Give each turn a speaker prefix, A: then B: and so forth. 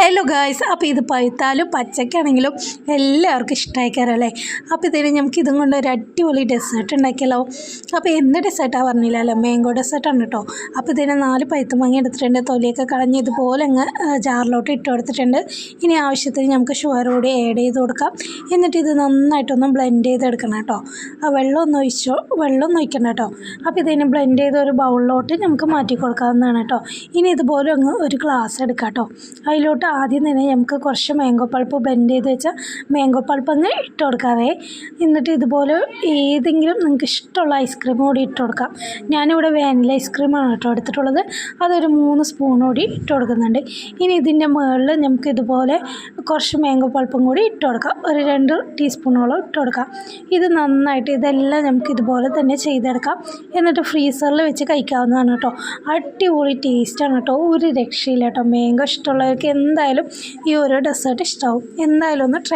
A: Hello guys, അപ്പോൾ ഇത് പഴുത്താലും പച്ചക്കാണെങ്കിലും എല്ലാവർക്കും ഇഷ്ടമായിക്കാറല്ലേ. അപ്പോൾ ഇതിന് നമുക്ക് ഇതും കൊണ്ട് ഒരു അടിപൊളി ഡെസേർട്ട് ഉണ്ടാക്കിയല്ലോ. അപ്പോൾ എന്ത് ഡെസേർട്ടാണ് പറഞ്ഞില്ലല്ലോ, മാംഗോ ഡെസേർട്ടാണ് കേട്ടോ. അപ്പോൾ ഇതിന് 4 പഴുത്ത മാങ്ങ എടുത്തിട്ടുണ്ട്, തൊലിയൊക്കെ കളഞ്ഞ് ഇതുപോലെ അങ്ങ് ജാറിലോട്ട് ഇട്ട് കൊടുത്തിട്ടുണ്ട്. ഇനി ആവശ്യത്തിന് നമുക്ക് ഷുഗർ കൂടി ആഡ് ചെയ്ത് കൊടുക്കാം. എന്നിട്ട് ഇത് നന്നായിട്ടൊന്ന് ബ്ലെൻഡ് ചെയ്തെടുക്കണം കേട്ടോ. വെള്ളം ഒഴിക്കണം കേട്ടോ. അപ്പോൾ ഇതിന് ബ്ലെൻഡ് ചെയ്ത് ഒരു ബൗളിലോട്ട് നമുക്ക് മാറ്റി കൊടുക്കാവുന്നതാണ് കേട്ടോ. ഇനി ഇതുപോലെ അങ്ങ് ഒരു ഗ്ലാസ് എടുക്കാം കേട്ടോ. അതിലോട്ട് ആദ്യം തന്നെ നമുക്ക് കുറച്ച് മാംഗോ പൾപ്പ് ബ്ലെൻഡ് ചെയ്ത് വെച്ചാൽ മാംഗോ പൾപ്പ് അങ്ങ് ഇട്ട് കൊടുക്കാവേ. എന്നിട്ട് ഇതുപോലെ ഏതെങ്കിലും നിങ്ങൾക്ക് ഇഷ്ടമുള്ള ഐസ്ക്രീം കൂടി ഇട്ട് കൊടുക്കാം. ഞാനിവിടെ വാനില ഐസ്ക്രീമാണ് കേട്ടോ എടുത്തിട്ടുള്ളത്. അതൊരു 3 സ്പൂൺ കൂടി ഇട്ട് കൊടുക്കുന്നുണ്ട്. ഇനി ഇതിൻ്റെ മുകളിൽ നമുക്ക് ഇതുപോലെ കുറച്ച് മാംഗോ പൾപ്പും കൂടി ഇട്ട് കൊടുക്കാം. ഒരു 2 ടീസ്പൂണോളം ഇട്ട് കൊടുക്കാം. ഇത് നന്നായിട്ട് ഇതെല്ലാം നമുക്ക് ഇതുപോലെ തന്നെ ചെയ്തെടുക്കാം. എന്നിട്ട് ഫ്രീസറിൽ വെച്ച് കഴിക്കാവുന്നതാണ് കേട്ടോ. അടിപൊളി ടേസ്റ്റാണ് കേട്ടോ, ഒരു രക്ഷയില്ല കേട്ടോ. മാംഗോ ഇഷ്ടമുള്ളവർക്ക് എന്തായാലും ഈ ഒരു ഡെസേർട്ട് ഇഷ്ടമാവും. എന്തായാലും ഒന്ന് ട്രൈ